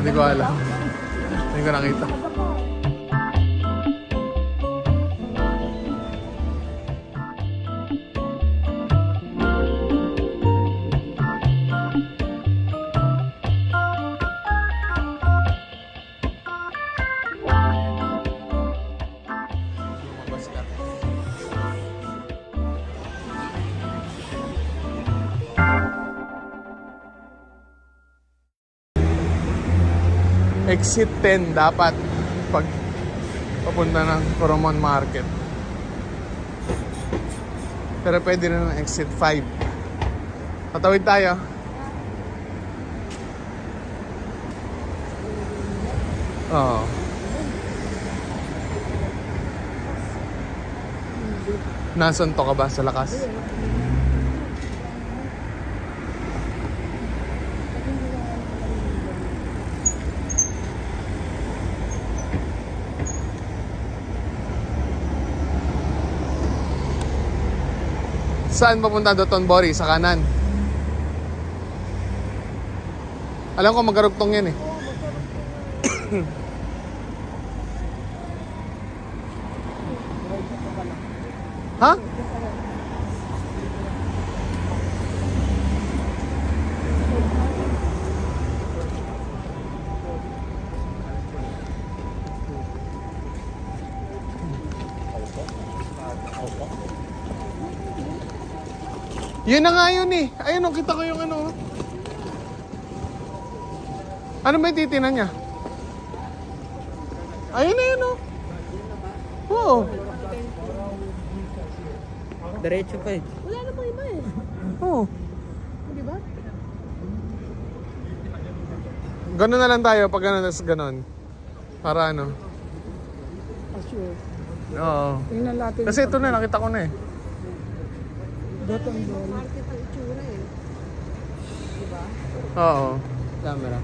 Hindi ko alam. Hindi ko nakita. Exit 10 dapat pag papunta ng Coromon Market. Pero pwede rin ng exit 5. Tatawid tayo. Oo. Nasunto ka ba sa lakas? Saan papunta Doton Bori? Sa kanan. Alam ko magkarugtong yan eh. Ha? Yun na nga yun eh. Ayun o, kita ko yung ano. Ano ba yung titinan niya? Ayun na yun o. Oo. Diretso pa eh. Wala namang iba eh. Oo. Di ba? Ganun na lang tayo pag ganun nas ganun. Para ano. Sure. Oo. Tingnan natin. Kasi ito na, nakita ko na eh. Doton Bori. Market ang itsura eh. Di ba? Oo. Camera.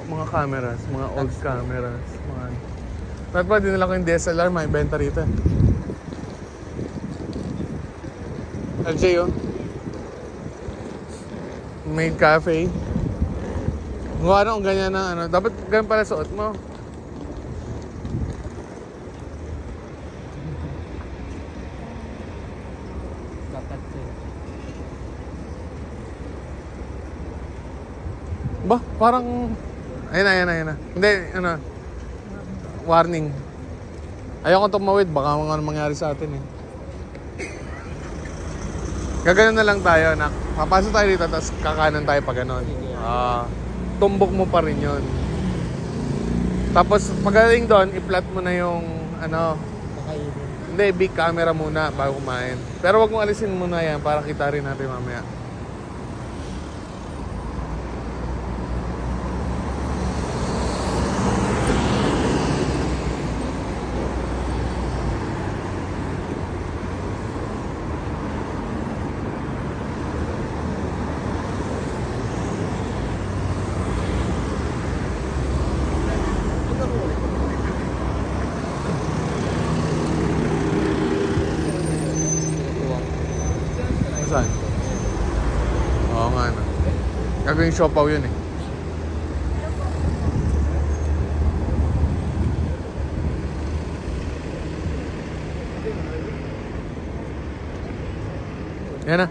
Mga cameras, mga old cameras. Mga... Ba't ba dinala ko yung DSLR, may benta rito. LJ oh. Maid cafe. Gawa na kung ganyan na ano. Dapat ganyan pala suot mo. Dapat Ba, parang... Ayun na. Hindi, ano... Warning. Ayoko tumawid, baka ano mangyari sa atin eh. Gaganon na lang tayo, nak. Papasok tayo dito, tapos kakanan tayo pa ganon. Tumbok mo pa rin yun. Tapos, pagdating doon, i-flat mo na yung, ano... Hindi, big camera muna bago kumain. Pero wag mo alisin muna yan para kita rin natin mamaya. Saan? Oo nga no. Gagawing siopaw yun eh. Yan na.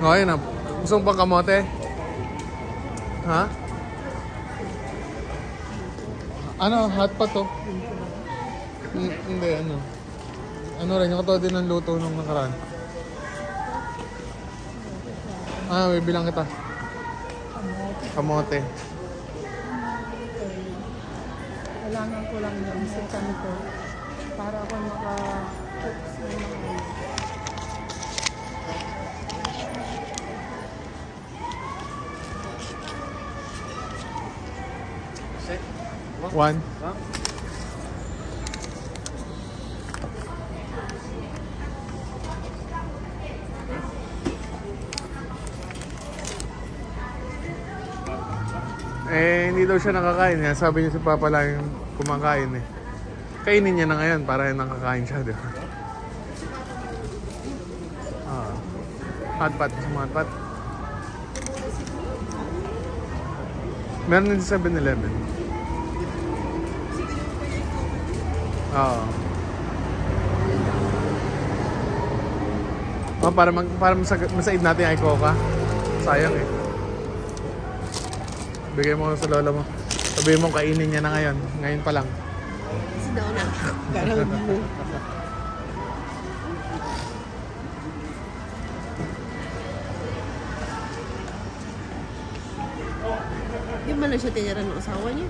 Okay na. Gusto mo pang kamote? Ha? Ano? Hot pa to? Hindi, ano. Ano rin, yung katulad din ng luto nung nakaraan. Bibilang kita. Kamote. Kailangan ko lang yung sikan ko para ako maka-cooks na mga One. Eh, hindi daw siya nakakain. Kaya sabi niya si Papa lang yung kumakain eh. Kainin niya na ngayon para nakakain siya, di ba? Ah. Hot pot. Gusto mo hot pot? Meron din sa 7-Eleven. Oo. Oh, para masaid natin ay Coca. Sayang eh. Bigay mo sa lola mo. Sabihin mo kainin niya na ngayon. Ngayon pa lang. Kasi daw na. Garang mo. Di ba na siya tinira ng asawa niya?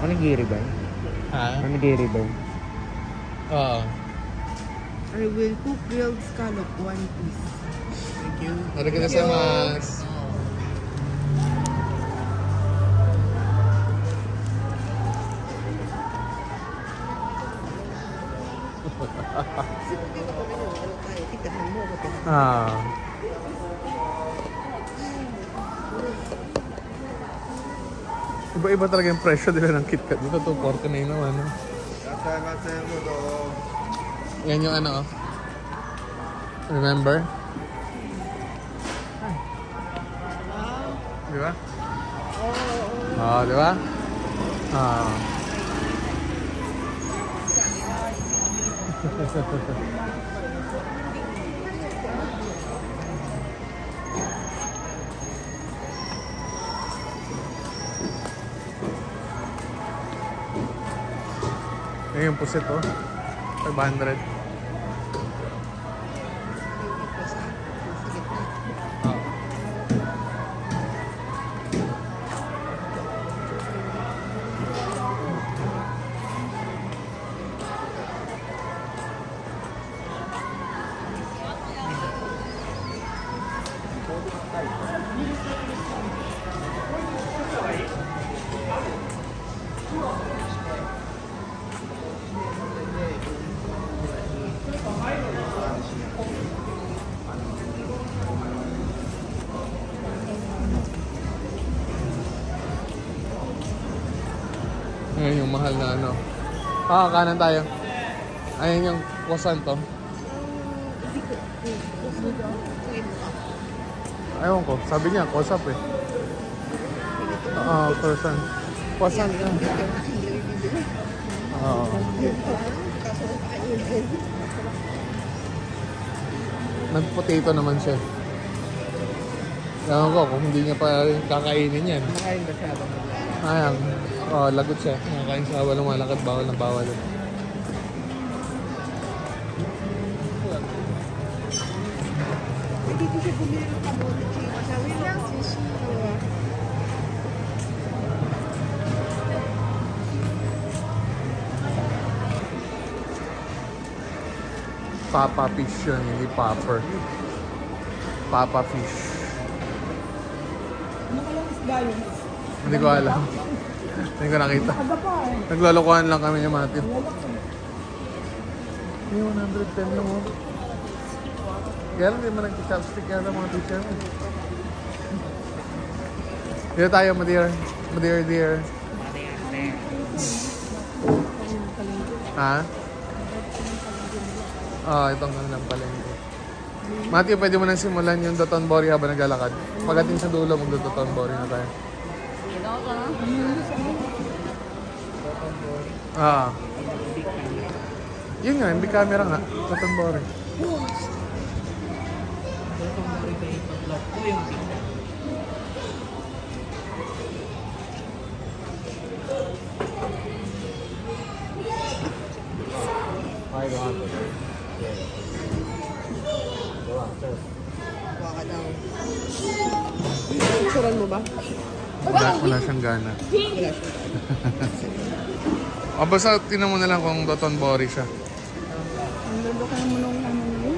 Ano giri ba? Ha? Ano giri ba? Oo. I will cook grilled scallop 1 piece. Thank you. Arigatou. Ah. Iba-iba talaga yung presyo nila ng KitKat. Dito 249 naman. No? Yan yung ano. Remember? Di ba? Oo, di ba? Ah. Yan yung pusit oh. 500. Ngayon yung mahal na ano. Ah, kanan tayo. Ayan yung croissant to. Ewan ko, sabi niya, croissant eh. Oo, croissant. Croissant yan. Oo. Nag-potato naman siya. Ewan ko, kung hindi niya pa kakainin yan. Nakain ba siya? Ayan. Oh, lagot siya. Nakakain sa walang malakad, bawal na bawal. Dito siya bumili ng kamote cheese. Sabi lang, sushi. Papa fish yun, hindi popper. Papa fish. Ano ka lang isda yun? Hindi ko alam. Hindi ko nakita. Naglolokohan lang kami ni Matthew. May 110 lang oh. Kaya lang, di mo nag-chopstick yata mga teacher. Dito tayo, Madeir. Madeir, dear. Ha? Itong kanilang palengke. Matthew, pwede mo nang simulan yung Dotonbori habang naglalakad. Pagdating sa dulo, mag-Dotonbori na tayo. Yun nga, hindi camera nga. Dotonbori. Baka daw. Suran mo ba? Wala siyang gana. Wala siya. Basta tinan mo na lang kung Dotonbori siya. Ang lalo ka naman ng ano nyo.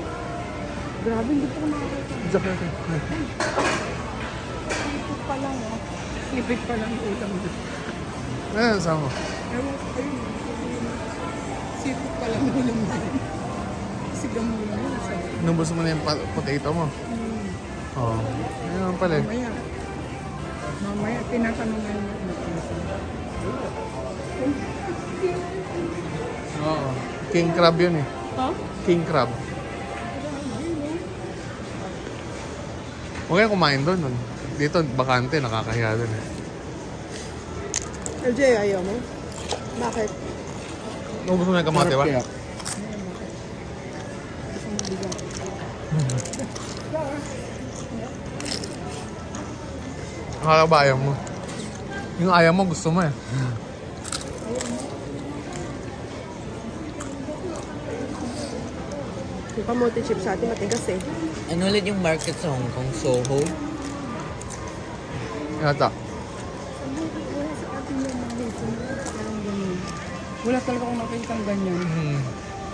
Grabe, hindi po nakakita. Sipit pa lang oh. Sipit pa lang ulam. Ano sama? Ewan ko kayo. Sipit pa lang ulam na yun. Sigam mo na yun. Nubos mo na yung potato mo? Oo. Ayun naman pala eh. Mamaya. Mamaya, tinatanungan mo. Oo. King crab yun eh. Ha? King crab. Huwag kayong kumain doon. Dito, bakante, nakakahiya doon eh. LJ, ayaw mo? Bakit? Ubus mo na yung kamate ba? Kaya, Akala ba ayaw mo? Yung ayaw mo, gusto mo eh. Yung kamote chips sa atin, matigas eh. ano ulit yung market sa Hong Kong? Soho? Yata. Wala sa atin yung mga hito. Parang ganyan. Wala talaga akong nakita ng ganyan.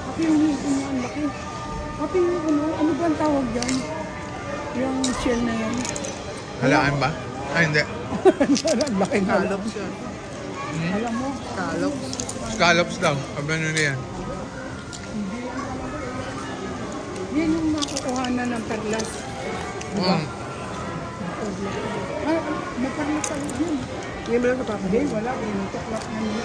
Kasi yung hito niya, ang laki. Kasi yung ano ba ang tawag dyan? Yung shell na yan. Halaan ba? Ay, hindi. Ang laki nga. Scallops yun. Alam mo, Scallops. Scallops daw. Sabi ano na yan. yan yung makukuhanan ng perlas. Mm. Ay, may perlas pa rin yun. Hindi mo lang kapapagod. Hindi, wala. Inutuklap na nila.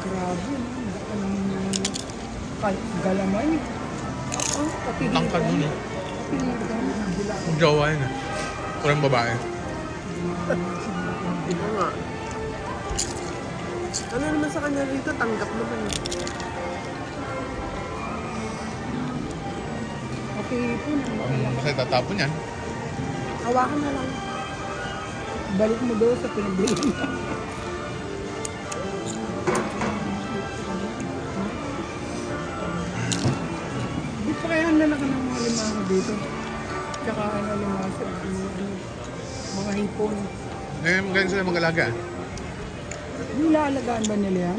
Grabe, no? Baka naman yung galamay. Oh, kapigil Tangkad nun eh. Kapigil ka. Bila. Ang jowa yun eh. Parang babae. Ano nga? Ano naman sa kanya rito? Tanggap naman eh. Okay po na. Kasi tatapon yan. Hawakan na lang. Balik mo doon sa pinagbili mo. Di pa kaya ang lalaki ng mga limango dito. Tsaka ano limango mga hipon. Ngayon, magaling sila mag-alaga. Nilaalagaan ba nila yan?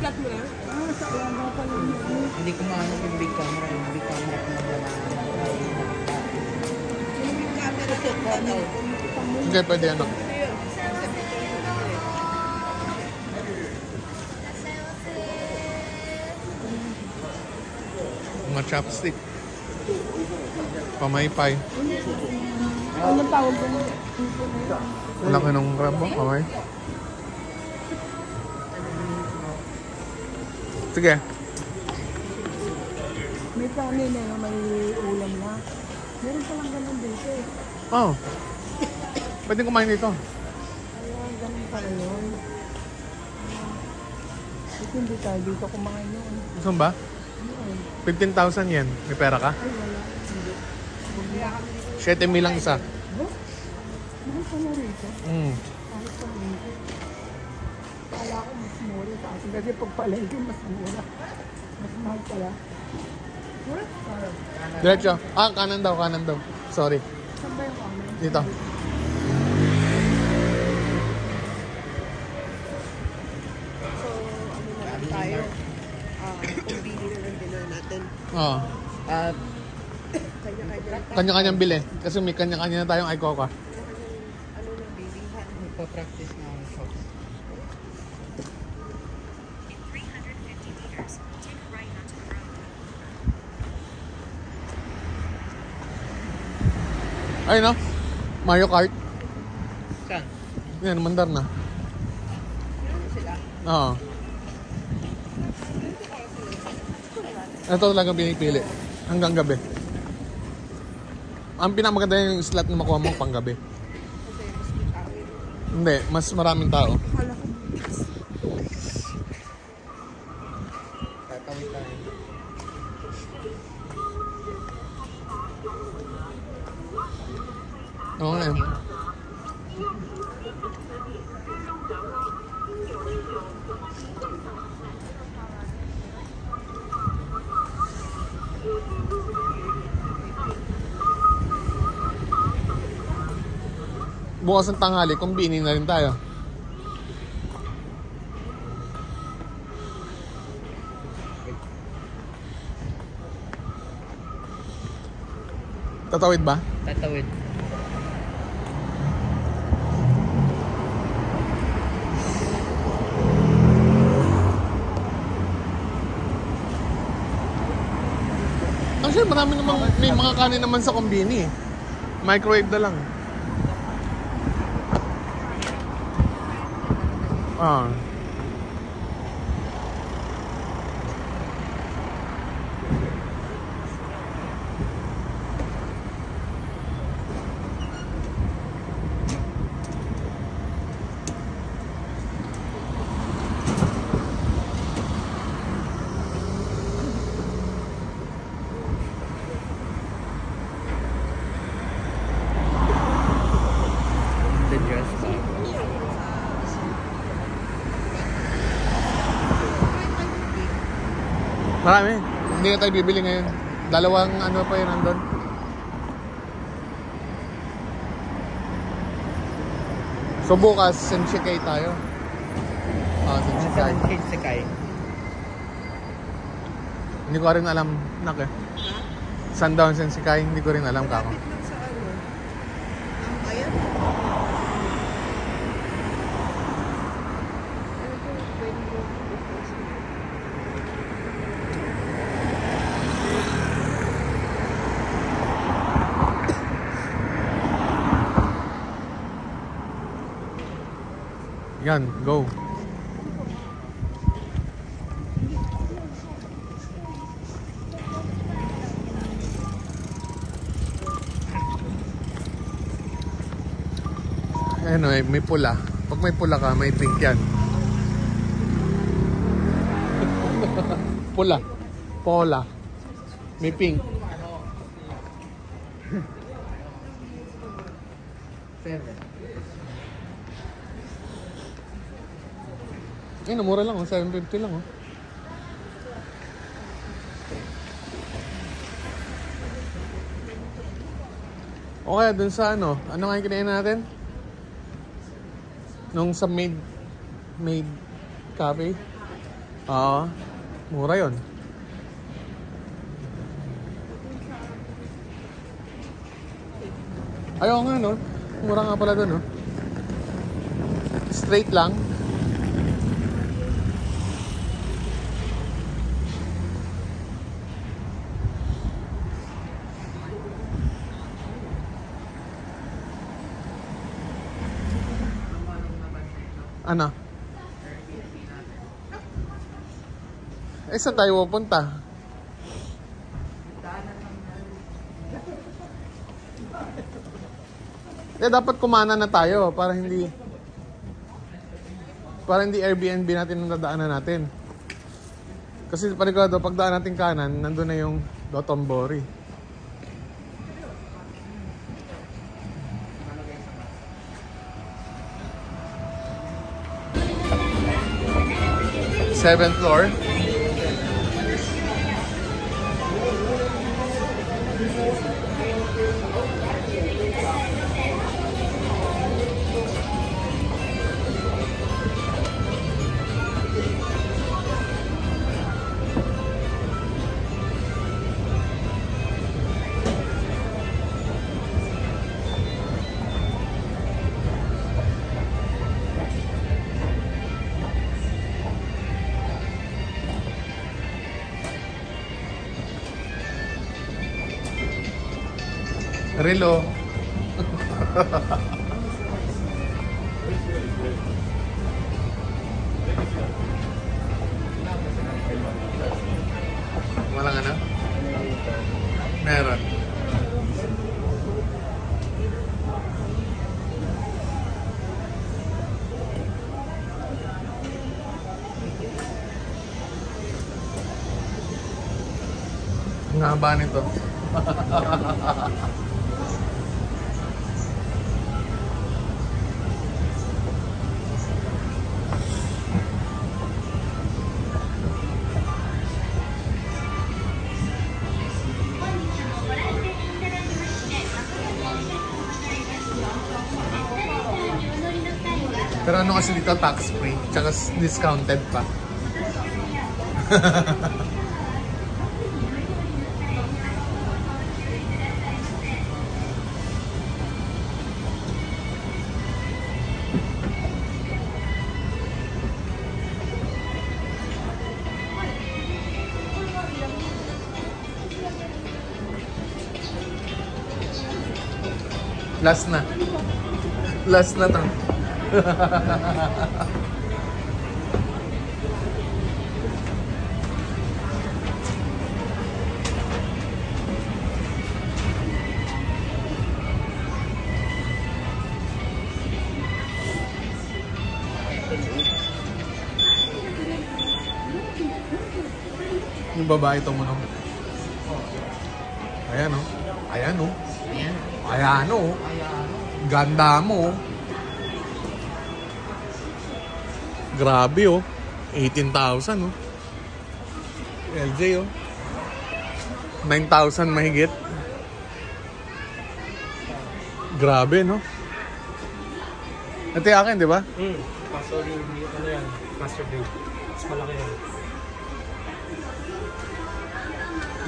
Plat mo lang. Ah, sa alaga pala yun. Hindi ko mahanap yung big camera. Yung big camera ko na Hindi, pwede ano. Mga chopstick. Pamaypay. Anong tawag doon? Laki ng crab mo, pamay. Sige. May kanin na may ulam na. Meron palang ganun dito eh. Oh. Pwede kumain dito. Ayan, ganun pala yun. Ito hindi tayo dito kumain yun. Gusto mo ba? 15,000 yen. May pera ka? Ay, wala. Hindi. 7,000 lang isa. Oh? Mahal pala rito. Kahit pa rito. Kala ko mas mura sa atin. Kasi pag palengke mas mura. Mas mahal pala. Diretso. Ah, kanan daw, kanan daw. Sorry. Saan ba yung amin? Dito. So, ano na lang tayo. Kumbili na lang dinner natin. Oo. At Kanya-kanya. Kanya-kanyang bili. Kasi may kanya-kanya na tayong iCoca. Ano na bilihan. magpa-practice na ako shots. Ay no? Mario Kart. Saan? Yan, mandar na. Sila. Oo. Ito talaga pinipili. Hanggang gabi. Ang pinakamaganda yung slot na makuha mo pang gabi. Hindi, mas maraming tao. Akala ko Tatawid tayo. Oo nga yun. Bukas ng tanghali, kumbini na rin tayo. Tatawid ba? Tatawid. Kasi marami namang, may mga kanin naman sa kombini eh. Microwave na lang. Ah. The dress bag. Marami. Hindi na tayo bibili ngayon. Dalawang ano pa yun nandun. So bukas, Senshikay tayo. Ah, Senshikay. Saan kids sa kay? Hindi ko rin alam, nak eh. Saan daw ang Senshikay? Hindi ko rin alam kako. Malapit lang sa ano. Ang bayan. Ano to? Pwede mo i-post mo. Yan, go. Ano eh, may pula. Pag may pula ka, may pink yan. Pula. Pola. May pink. 7. Ay, namura lang oh. 750 lang oh. O kaya dun sa ano nga yung kinain natin? Nung sa Maid Cafe? Oo. Mura yun. Ayaw nga no. Mura nga pala dun no. Straight lang. Ano? Eh, saan tayo pupunta? Eh, dapat kumana na tayo para hindi Airbnb natin ang dadaanan natin. Kasi panigurado, pagdaan natin kanan, nandun na yung Dotonbori. Seventh floor. Relo. Walang ano? Meron. Ang haba nito. Pero ano kasi dito, tax free, tsaka discounted pa. Last na. Last na to. Yung babae itong ano. Ayan o. Ayan o. Ayan. Ayan o. Ganda mo. Grabe o. 18,000 o. LJ o. 9,000 mahigit. Grabe no. Ito yung akin, di ba? Kaso yung ano yan, master grade. Mas malaki yan.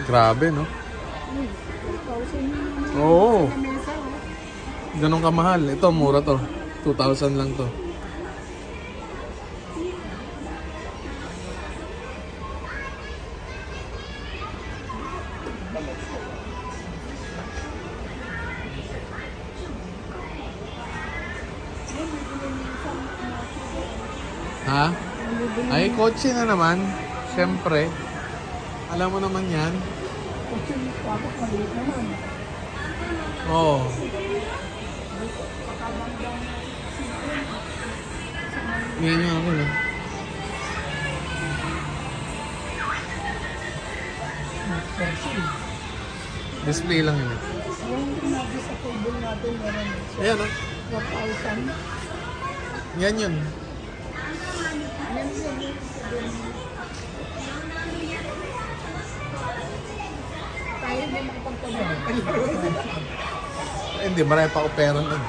Grabe no. 4,000 Oo. na mesa, oh. Ganun kamahal. Ito, mura to. 2,000 lang to. Ha? Ay, kotse na naman. Siyempre. Alam mo naman yan. Kasi tapos maliit naman. Oo. Yan yung akin eh. Display lang yun eh. Yung pinagis sa table natin, meron Ayan o. 4,000. Yan yun. Tayo din makapagpagawa. Hindi, marami pa ako pera nun.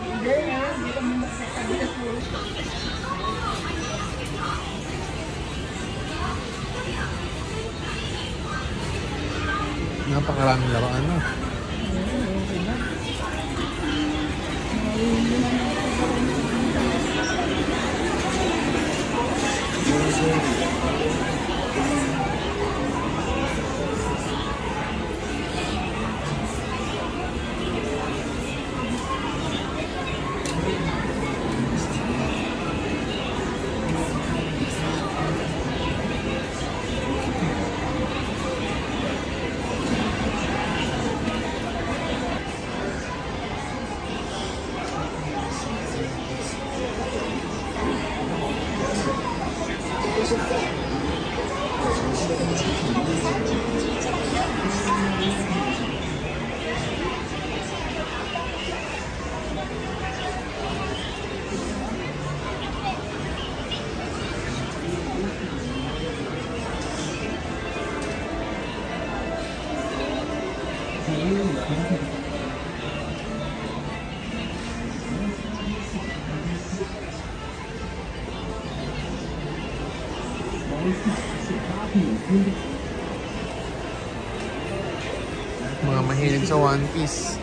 Hindi hindi kami magkakabilas mo. Napakaraming laruan no. Mga mahilig sa One Piece.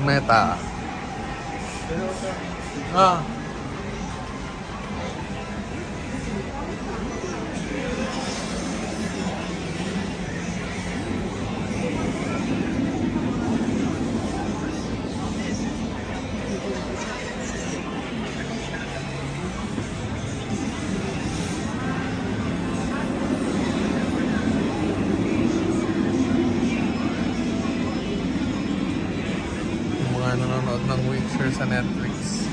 Meta. Ah. Nanonood ng Witcher sa Netflix.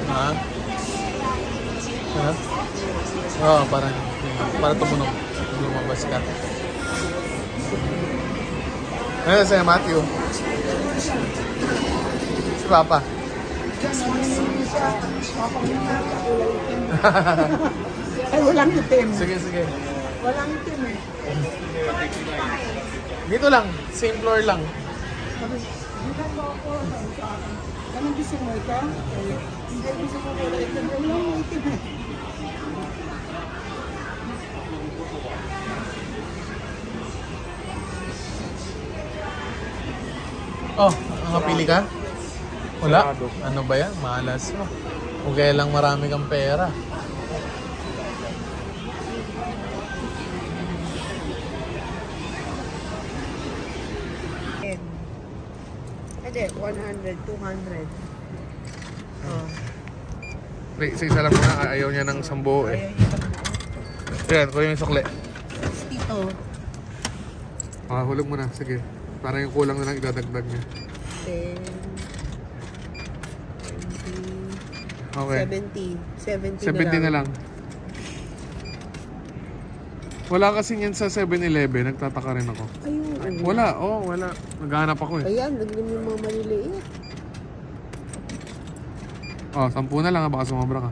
Ha? Sarap? Oo, para tumunog. Lumabas ka. Ano sa'yo, Matthew? Si Papa. Ay, walang itim. Sige, sige. Walang itim eh. Dito lang. Same floor lang. Anong gusto mo ito? Hindi, gusto ko wala itim. Walang itim eh. Oh, nakapili ka? Wala? Ano ba yan? Malas mo. Kung kaya lang marami kang pera. Hindi, 100, 200. Oh. Wait, isa lang muna. Ayaw niya ng sambo eh. Yan, kuya yung sukle. Dito. Ah, hulog mo na. Sige. Parang yung kulang na lang idadagdag niya. 10, 20, Okay. 70. 70 na lang. Wala kasi yan sa 7-Eleven. Nagtataka rin ako. Ayun. Wala. Oh, wala. Naghahanap ako eh. Ayan, naglim yung mga maliliit. Oh, 10 na lang ha. Baka sumobra ka.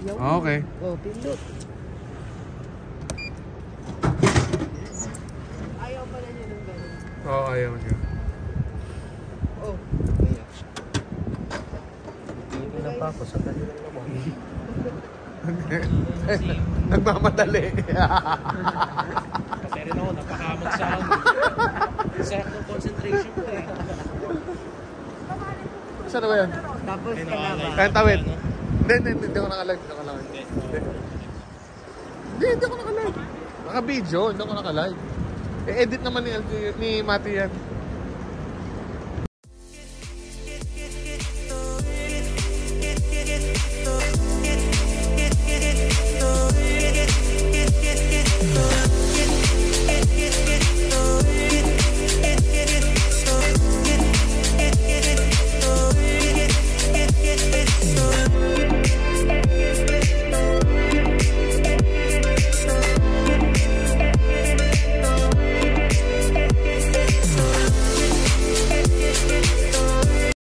Yaw. Okay. Oh, pindot. Ayaw pala niya ng gano'n. Oo, ayaw niya. Oh. Hindi na pa ako sa kanilang naman. Nagmamadali. Kasi rin ako, napakamag sa akin. Sarap ng concentration ko eh. Saan ba yan? Tapos ka na ba? Kaya tawid. Hindi ako naka-live. Hindi ako naka-live. Naka-video, hindi ako naka-live. Eh, edit naman ni Mati yan.